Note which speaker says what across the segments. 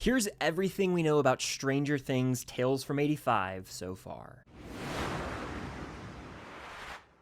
Speaker 1: Here's everything we know about Stranger Things Tales from 85 so far.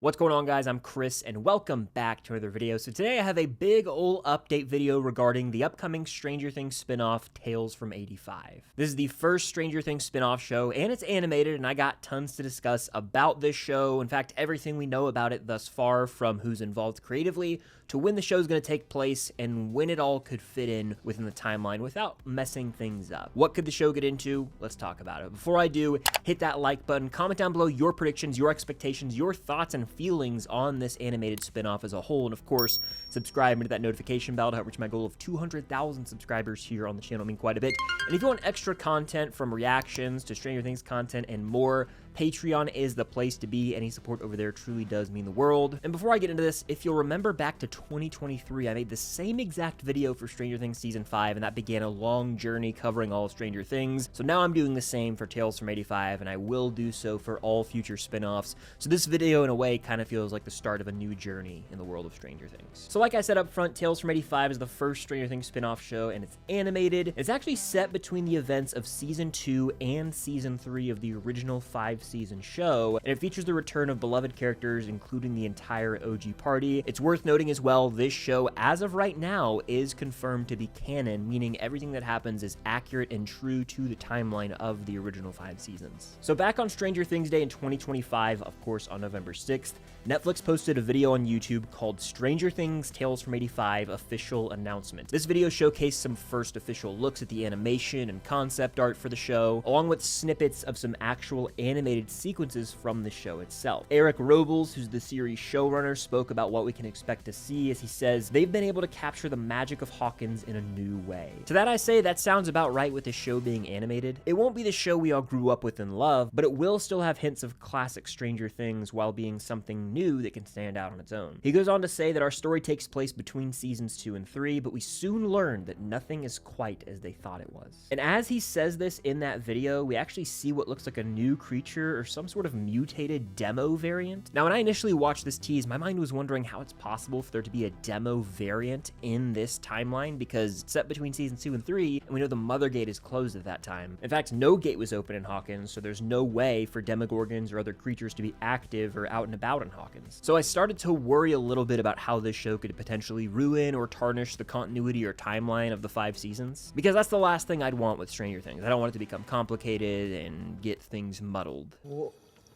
Speaker 1: What's going on, guys? I'm Chris, and welcome back to another video. So today I have a big ol' update video regarding the upcoming Stranger Things spinoff, Tales from 85. This is the first Stranger Things spinoff show, and it's animated, and I got tons to discuss about this show. In fact, everything we know about it thus far, from who's involved creatively, to when the show's going to take place, and when it all could fit in within the timeline without messing things up. What could the show get into? Let's talk about it. Before I do, hit that like button, comment down below your predictions, your expectations, your thoughts, and feelings on this animated spinoff as a whole, and of course, subscribe and hit that notification bell to help reach my goal of 200,000 subscribers here on the channel. I mean, quite a bit. And if you want extra content, from reactions to Stranger Things content and more, Patreon is the place to be. Any support over there truly does mean the world. And before I get into this, if you'll remember back to 2023, I made the same exact video for Stranger Things Season 5, and that began a long journey covering all of Stranger Things. So now I'm doing the same for Tales from 85, and I will do so for all future spin-offs. So this video, in a way, kind of feels like the start of a new journey in the world of Stranger Things. So like I said up front, Tales from 85 is the first Stranger Things spin-off show, and it's animated. It's actually set between the events of Season 2 and Season 3 of the original 5-season show, and it features the return of beloved characters, including the entire OG party. It's worth noting as well, this show, as of right now, is confirmed to be canon, meaning everything that happens is accurate and true to the timeline of the original 5 seasons. So back on Stranger Things Day in 2025, of course on November 6th, Netflix posted a video on YouTube called Stranger Things Tales from 85 Official Announcement. This video showcased some first official looks at the animation and concept art for the show, along with snippets of some actual animated sequences from the show itself. Robles, who's the series showrunner, spoke about what we can expect to see, as he says they've been able to capture the magic of Hawkins in a new way. To that I say, that sounds about right with the show being animated. It won't be the show we all grew up with and love, but it will still have hints of classic Stranger Things while being something new that can stand out on its own. He goes on to say that our story takes place between seasons 2 and 3, but we soon learn that nothing is quite as they thought it was. And as he says this in that video, we actually see what looks like a new creature or some sort of mutated demo variant. Now, when I initially watched this tease, my mind was wondering how it's possible for there to be a demo variant in this timeline, because it's set between seasons 2 and 3, and we know the Mother Gate is closed at that time. In fact, no gate was open in Hawkins, so there's no way for Demogorgons or other creatures to be active or out and about in Hawkins. So I started to worry a little bit about how this show could potentially ruin or tarnish the continuity or timeline of the 5 seasons, because that's the last thing I'd want with Stranger Things. I don't want it to become complicated and get things muddled.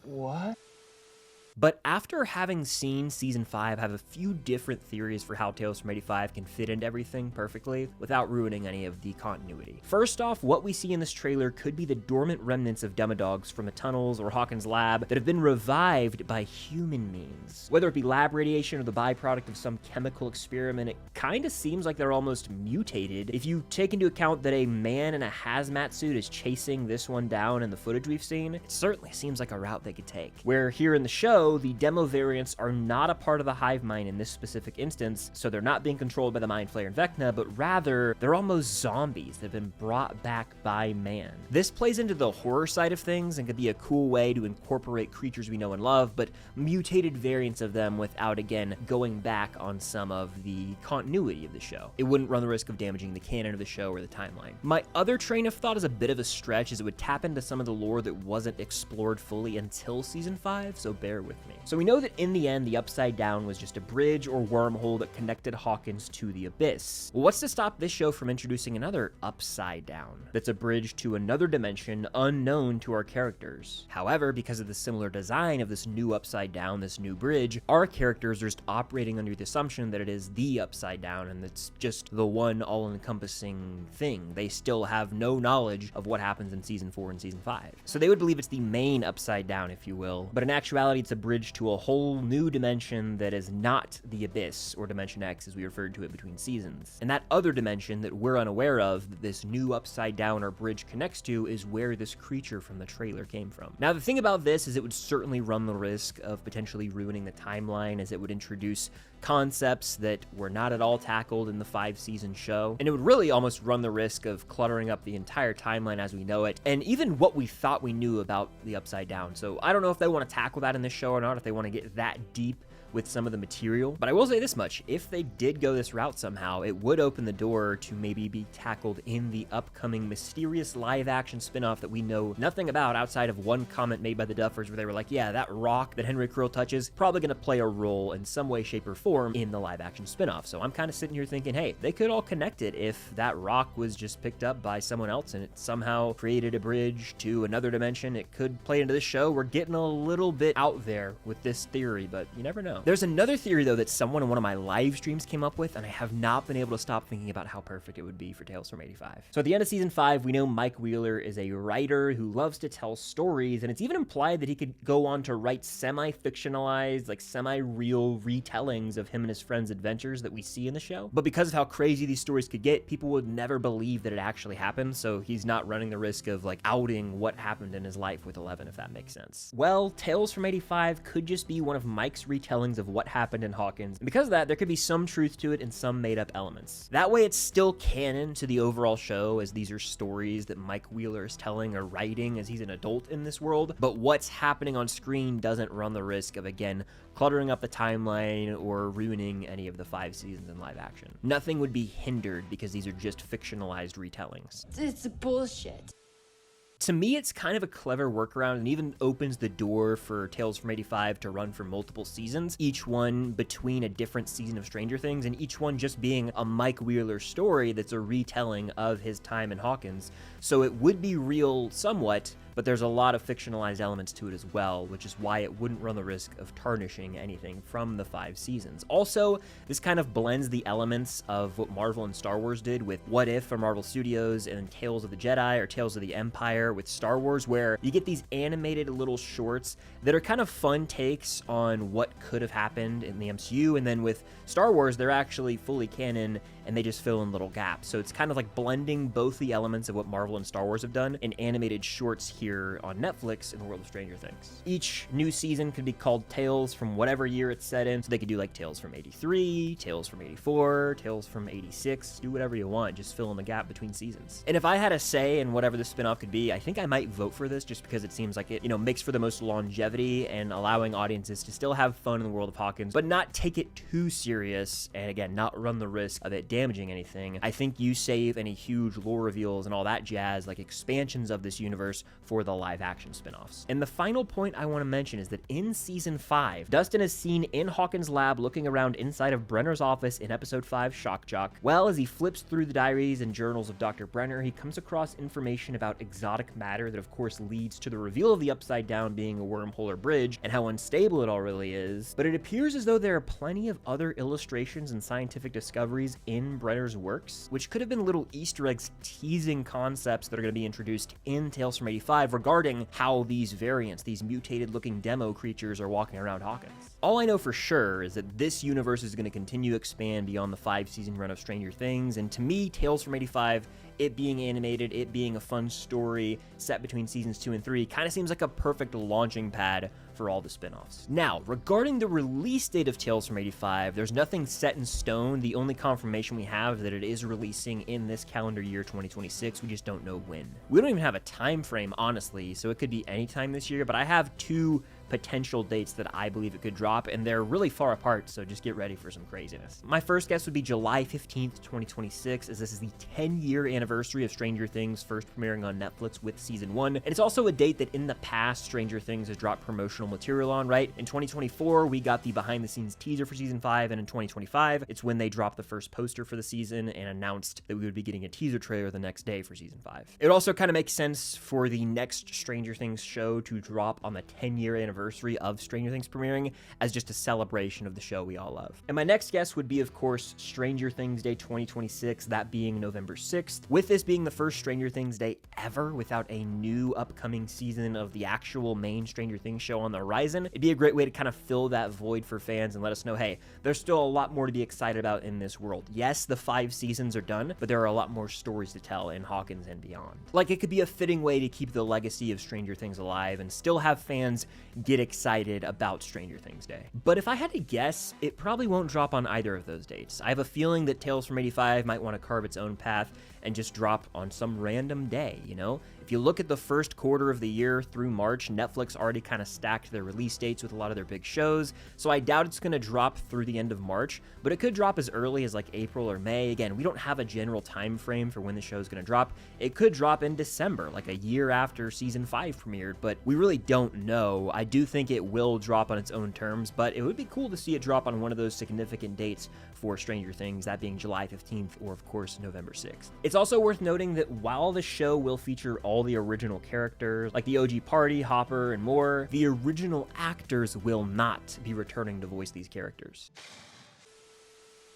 Speaker 2: What?
Speaker 1: But after having seen Season 5, I have a few different theories for how Tales from 85 can fit into everything perfectly without ruining any of the continuity. First off, what we see in this trailer could be the dormant remnants of Demodogs from the tunnels or Hawkins' lab that have been revived by human means. Whether it be lab radiation or the byproduct of some chemical experiment, it kinda seems like they're almost mutated. If you take into account that a man in a hazmat suit is chasing this one down in the footage we've seen, it certainly seems like a route they could take. Where here in the show, the demo variants are not a part of the hive mind in this specific instance, so they're not being controlled by the Mind Flayer and Vecna, but rather they're almost zombies that have been brought back by man. This plays into the horror side of things and could be a cool way to incorporate creatures we know and love, but mutated variants of them without, again, going back on some of the continuity of the show. It wouldn't run the risk of damaging the canon of the show or the timeline. My other train of thought is a bit of a stretch, as it would tap into some of the lore that wasn't explored fully until Season 5, so bear with me. So we know that in the end, the Upside Down was just a bridge or wormhole that connected Hawkins to the Abyss. Well, what's to stop this show from introducing another Upside Down that's a bridge to another dimension unknown to our characters? However, because of the similar design of this new Upside Down, this new bridge, our characters are just operating under the assumption that it is the Upside Down and it's just the one all-encompassing thing. They still have no knowledge of what happens in Season 4 and Season 5. So they would believe it's the main Upside Down, if you will, but in actuality, it's a bridge to a whole new dimension that is not the Abyss, or Dimension X as we referred to it between seasons. And that other dimension that we're unaware of, that this new Upside Down or bridge connects to, is where this creature from the trailer came from. Now, the thing about this is it would certainly run the risk of potentially ruining the timeline, as it would introduce concepts that were not at all tackled in the 5-season show, and it would really almost run the risk of cluttering up the entire timeline as we know it, and even what we thought we knew about the Upside Down. So I don't know if they want to tackle that in this show or not, if they want to get that deep with some of the material. But I will say this much, if they did go this route somehow, it would open the door to maybe be tackled in the upcoming mysterious live-action spinoff that we know nothing about outside of one comment made by the Duffers where they were like, yeah, that rock that Henry Krill touches probably going to play a role in some way, shape, or form in the live-action spinoff. So I'm kind of sitting here thinking, hey, they could all connect it if that rock was just picked up by someone else and it somehow created a bridge to another dimension. It could play into this show. We're getting a little bit out there with this theory, but you never know. There's another theory, though, that someone in one of my live streams came up with, and I have not been able to stop thinking about how perfect it would be for Tales from 85. So at the end of season 5, we know Mike Wheeler is a writer who loves to tell stories, and it's even implied that he could go on to write semi-fictionalized, like semi-real retellings of him and his friends' adventures that we see in the show. But because of how crazy these stories could get, people would never believe that it actually happened, so he's not running the risk of like outing what happened in his life with 11, if that makes sense. Well, Tales from 85 could just be one of Mike's retellings of what happened in Hawkins, and because of that, there could be some truth to it and some made-up elements. That way, it's still canon to the overall show, as these are stories that Mike Wheeler is telling or writing as he's an adult in this world, but what's happening on screen doesn't run the risk of, again, cluttering up the timeline or ruining any of the 5 seasons in live action. Nothing would be hindered because these are just fictionalized retellings.
Speaker 2: It's bullshit.
Speaker 1: To me, it's kind of a clever workaround and even opens the door for Tales from 85 to run for multiple seasons, each one between a different season of Stranger Things and each one just being a Mike Wheeler story that's a retelling of his time in Hawkins. So it would be real somewhat, but there's a lot of fictionalized elements to it as well, which is why it wouldn't run the risk of tarnishing anything from the 5 seasons. Also, this kind of blends the elements of what Marvel and Star Wars did with What If for Marvel Studios and Tales of the Jedi or Tales of the Empire with Star Wars, where you get these animated little shorts that are kind of fun takes on what could have happened in the MCU, and then with Star Wars, they're actually fully canon and they just fill in little gaps. So it's kind of like blending both the elements of what Marvel and Star Wars have done in animated shorts here on Netflix in the world of Stranger Things. Each new season could be called Tales from whatever year it's set in. So they could do like Tales from 83, Tales from 84, Tales from 86, do whatever you want, just fill in the gap between seasons. And if I had a say in whatever the spinoff could be, I think I might vote for this just because it seems like it, makes for the most longevity and allowing audiences to still have fun in the world of Hawkins, but not take it too serious and again, not run the risk of it damaging anything. I think you save any huge lore reveals and all that jazz, like expansions of this universe, for the live action spinoffs. And the final point I want to mention is that in season 5, Dustin is seen in Hawkins' lab looking around inside of Brenner's office in episode 5, Shock Jock. Well, as he flips through the diaries and journals of Dr. Brenner, he comes across information about exotic matter that of course leads to the reveal of the Upside Down being a wormhole or bridge and how unstable it all really is. But it appears as though there are plenty of other illustrations and scientific discoveries in Brenner's works, which could have been little Easter eggs teasing concepts that are going to be introduced in Tales from 85 regarding how these variants, these mutated looking demo creatures, are walking around Hawkins. All I know for sure is that this universe is going to continue to expand beyond the 5-season run of Stranger Things, and to me, Tales from 85, it being animated, it being a fun story set between seasons 2 and 3, kind of seems like a perfect launching pad for all the spin-offs. Now, regarding the release date of Tales from 85, there's nothing set in stone. The only confirmation we have is that it is releasing in this calendar year 2026. We just don't know when. We don't even have a time frame, honestly, so it could be anytime this year, but I have 2 potential dates that I believe it could drop, and they're really far apart, so just get ready for some craziness. My first guess would be July 15th, 2026, as this is the 10-year anniversary of Stranger Things first premiering on Netflix with season 1, and it's also a date that in the past Stranger Things has dropped promotional material on, right? In 2024, we got the behind-the-scenes teaser for season 5, and in 2025, it's when they dropped the first poster for the season and announced that we would be getting a teaser trailer the next day for season 5. It also kind of makes sense for the next Stranger Things show to drop on the 10-year anniversary of Stranger Things premiering as just a celebration of the show we all love. And my next guess would be, of course, Stranger Things Day 2026, that being November 6th. With this being the first Stranger Things Day ever without a new upcoming season of the actual main Stranger Things show on the horizon, it'd be a great way to kind of fill that void for fans and let us know, hey, there's still a lot more to be excited about in this world. Yes, the 5 seasons are done, but there are a lot more stories to tell in Hawkins and beyond. Like, it could be a fitting way to keep the legacy of Stranger Things alive and still have fans get excited about Stranger Things Day. But if I had to guess, it probably won't drop on either of those dates. I have a feeling that Tales from 85 might want to carve its own path and just drop on some random day, you know? If you look at the first quarter of the year through March, Netflix already kind of stacked their release dates with a lot of their big shows, so I doubt it's going to drop through the end of March, but it could drop as early as like April or May. Again, we don't have a general time frame for when the show is going to drop. It could drop in December, like a year after season 5 premiered, but we really don't know. I do think it will drop on its own terms, but it would be cool to see it drop on one of those significant dates for Stranger Things, that being July 15th or, of course, November 6th. It's also worth noting that while the show will feature all the original characters, like the OG Party, Hopper, and more, the original actors will not be returning to voice these characters.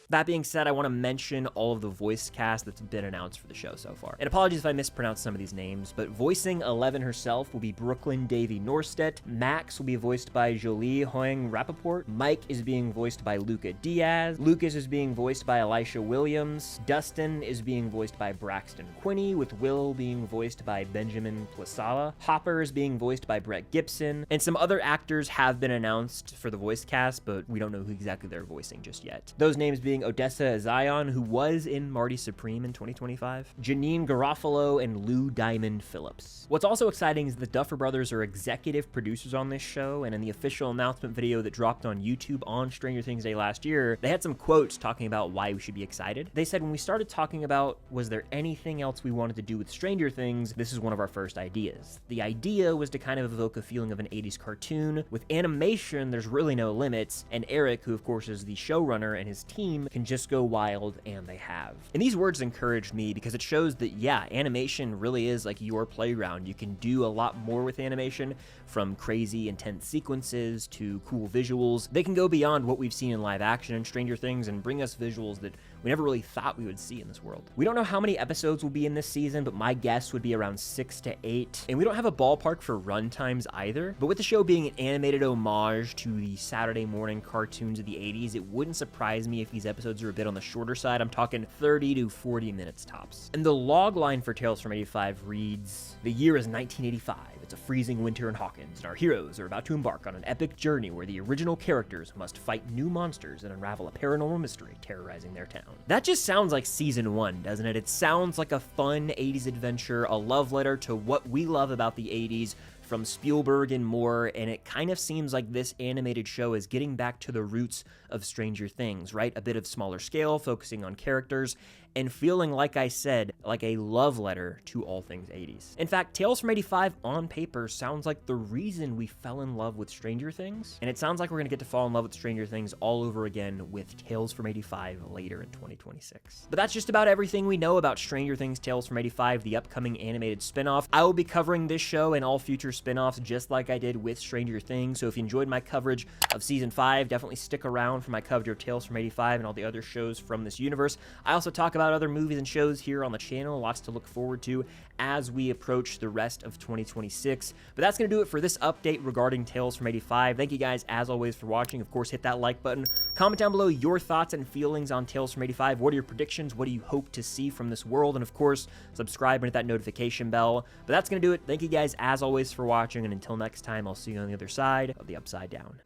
Speaker 1: That being said, I want to mention all of the voice cast that's been announced for the show so far. And apologies if I mispronounce some of these names, but voicing Eleven herself will be Brooklyn Davey Norstedt. Max will be voiced by Jolie Hoang-Rappaport. Mike is being voiced by Luca Diaz. Lucas is being voiced by Elisha Williams. Dustin is being voiced by Braxton Quinney, with Will being voiced by Benjamin Plessala. Hopper is being voiced by Brett Gipson. And some other actors have been announced for the voice cast, but we don't know who exactly they're voicing just yet. Those names being Odessa Zion, who was in Marty Supreme in 2025, Janine Garofalo, and Lou Diamond Phillips. What's also exciting is the Duffer brothers are executive producers on this show, and in the official announcement video that dropped on YouTube on Stranger Things Day last year, they had some quotes talking about why we should be excited. They said, when we started talking about was there anything else we wanted to do with Stranger Things, this is one of our first ideas. The idea was to kind of evoke a feeling of an 80s cartoon. With animation, there's really no limits, and Eric, who of course is the showrunner, and his team can just go wild, and they have. And these words encouraged me because it shows that, yeah, animation really is like your playground. You can do a lot more with animation, from crazy, intense sequences to cool visuals. They can go beyond what we've seen in live action in Stranger Things and bring us visuals that we never really thought we would see in this world. We don't know how many episodes will be in this season, but my guess would be around 6 to 8. And we don't have a ballpark for run times either. But with the show being an animated homage to the Saturday morning cartoons of the 80s, it wouldn't surprise me if these episodes are a bit on the shorter side. I'm talking 30 to 40 minutes tops. And the log line for Tales from 85 reads, "The year is 1985. It's a freezing winter in Hawkins, and our heroes are about to embark on an epic journey where the original characters must fight new monsters and unravel a paranormal mystery terrorizing their town." That just sounds like season 1, doesn't it? It sounds like a fun 80s adventure, a love letter to what we love about the 80s, from Spielberg and more, and it kind of seems like this animated show is getting back to the roots of Stranger Things, right? A bit of smaller scale, focusing on characters, and feeling, like I said, like a love letter to all things 80s. In fact, Tales from 85 on paper sounds like the reason we fell in love with Stranger Things, and it sounds like we're gonna get to fall in love with Stranger Things all over again with Tales from 85 later in 2026. But that's just about everything we know about Stranger Things Tales from 85, the upcoming animated spinoff. I will be covering this show and all future spinoffs just like I did with Stranger Things, so if you enjoyed my coverage of Season 5, definitely stick around for my coverage of Tales from 85 and all the other shows from this universe. I also talk about other movies and shows here on the channel, lots to look forward to as we approach the rest of 2026. But that's going to do it for this update regarding Tales from 85. Thank you guys, as always, for watching. Of course, hit that like button. Comment down below your thoughts and feelings on Tales from 85. What are your predictions? What do you hope to see from this world? And of course, subscribe and hit that notification bell. But that's going to do it. Thank you guys, as always, for watching. And until next time, I'll see you on the other side of the Upside Down.